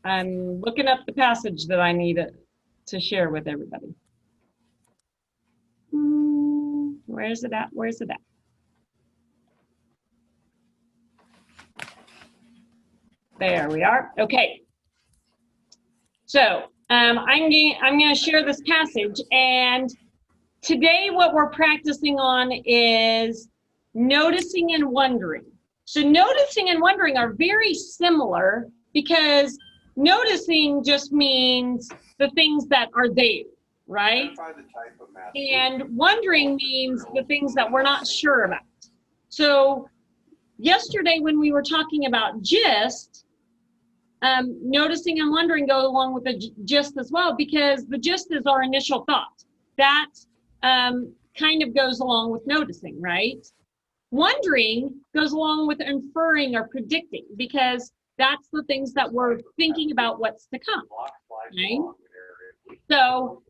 I'm looking up the passage that I need to share with everybody. Where's it at? Where's it at? There we are. Okay. So I'm going to share this passage, and today what we're practicing on is noticing and wondering. So noticing and wondering are very similar because noticing just means the things that are there, right? And wondering means the things that we're not sure about. So yesterday when we were talking about gist, noticing and wondering go along with the gist as well, because the gist is our initial thought. That kind of goes along with noticing, right? Wondering goes along with inferring or predicting, because that's the things that we're thinking about what's to come, right? So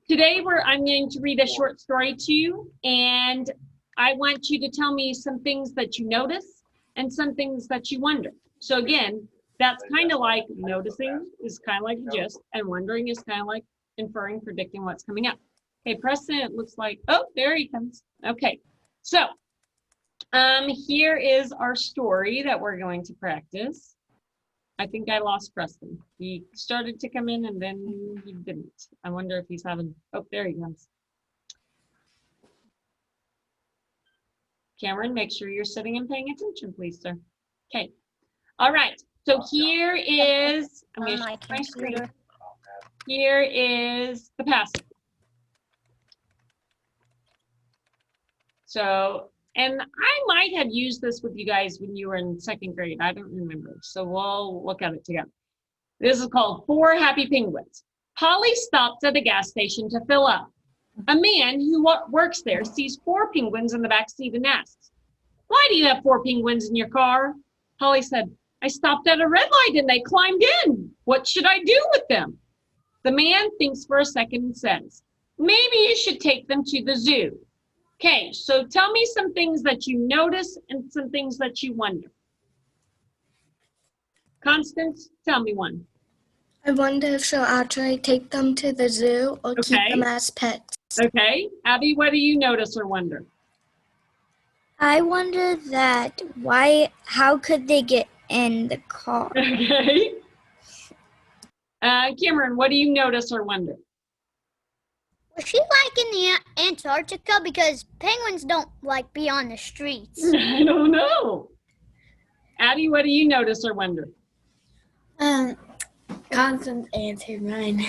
today I'm going to read a short story to you, and I want you to tell me some things that you notice and some things that you wonder. So again, that's kind of like noticing is kind of like the gist, and wondering is kind of like inferring, predicting what's coming up. Okay, Preston, it looks like, oh, there he comes. Okay, so here is our story that we're going to practice. I think I lost Preston. He started to come in and then he didn't. I wonder if he's having, oh, there he comes. Cameron, make sure you're sitting and paying attention, please, sir. Okay, all right. So here is, I'm going to share my screen. Here is the passage. So, and I might have used this with you guys when you were in second grade. I don't remember. So we'll look at it together. This is called Four Happy Penguins. Polly stopped at a gas station to fill up. A man who works there sees four penguins in the back seat and asks, "Why do you have four penguins in your car?" Polly said, "I stopped at a red light and they climbed in. What should I do with them?" The man thinks for a second and says, "Maybe you should take them to the zoo." Okay, so tell me some things that you notice and some things that you wonder. Constance, tell me one. I wonder if she'll actually take them to the zoo or keep them as pets. Okay, Abby, what do you notice or wonder? I wonder that how could they get in the car? Okay. Cameron, what do you notice or wonder? Was she like in the Antarctica? Because penguins don't like be on the streets. I don't know. Abby, what do you notice or wonder? Constance answered mine.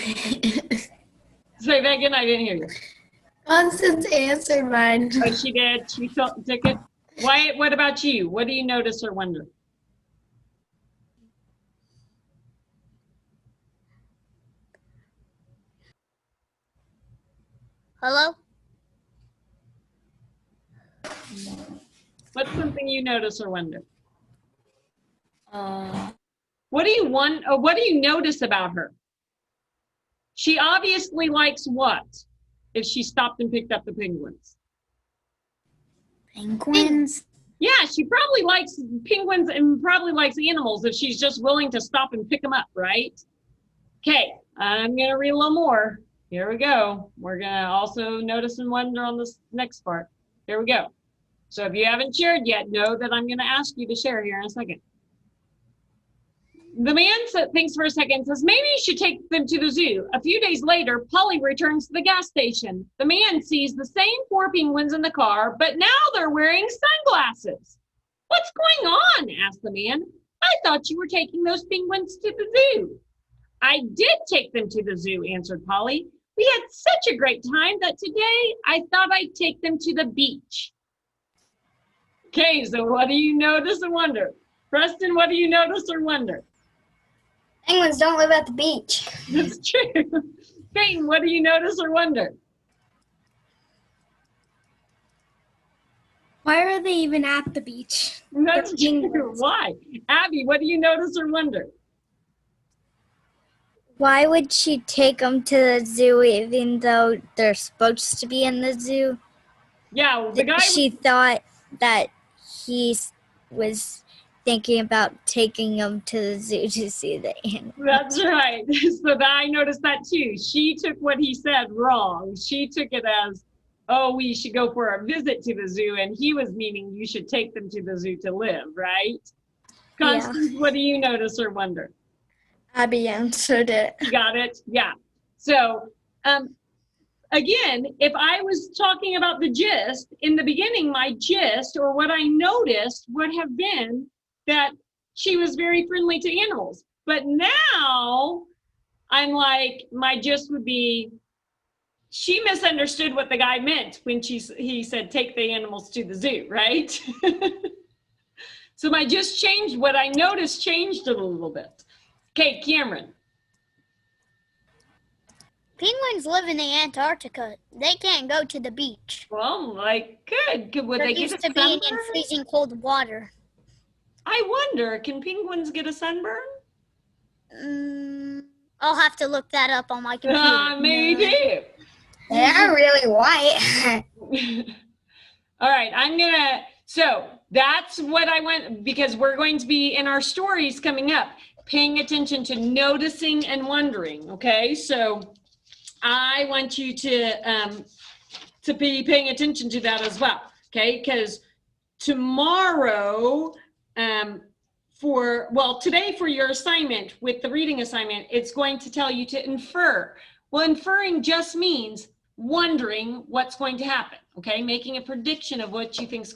Say that again, I didn't hear you. Constance answered mine. Oh, she did. She took it. Wyatt, what about you? What do you notice or wonder? Hello? What's something you notice or wonder? What do you want? Or what do you notice about her? She obviously likes what? If she stopped and picked up the penguins. Penguins? Yeah, she probably likes penguins and probably likes animals if she's just willing to stop and pick them up, right? Okay, I'm gonna read a little more. Here we go. We're gonna also notice and wonder on this next part. Here we go. So if you haven't shared yet, know that I'm gonna ask you to share here in a second. The man thinks for a second and says, "Maybe you should take them to the zoo." A few days later, Polly returns to the gas station. The man sees the same four penguins in the car, but now they're wearing sunglasses. "What's going on?" asked the man. "I thought you were taking those penguins to the zoo." "I did take them to the zoo," answered Polly. "We had such a great time that today I thought I'd take them to the beach." Okay, so what do you notice and wonder? Preston, what do you notice or wonder? Penguins don't live at the beach. That's true. Peyton, what do you notice or wonder? Why are they even at the beach? That's true. Why? Abby, what do you notice or wonder? Why would she take them to the zoo even though they're supposed to be in the zoo? Yeah, the guy. She thought that he was thinking about taking them to the zoo to see the animals. That's right. So I noticed that too. She took what he said wrong. She took it as, oh, we should go for a visit to the zoo, and he was meaning you should take them to the zoo to live, right? Constance, what do you notice or wonder? Abby answered it. You got it? Yeah. So, again, if I was talking about the gist, in the beginning, my gist or what I noticed would have been that she was very friendly to animals. But now I'm like, my gist would be, she misunderstood what the guy meant when he said, take the animals to the zoo, right? So my gist changed, what I noticed changed a little bit. Okay, Cameron. Penguins live in the Antarctica. They can't go to the beach. Well, like, good. Would They're they get used a to being in sunburn? freezing cold water. I wonder, can penguins get a sunburn? I'll have to look that up on my computer. Me too. They are really white. All right, so that's what I want, because we're going to be in our stories coming up, paying attention to noticing and wondering, okay? So I want you to be paying attention to that as well, okay? Because tomorrow, today for your assignment with the reading assignment, it's going to tell you to infer. Well, inferring just means wondering what's going to happen, okay? Making a prediction of what you think's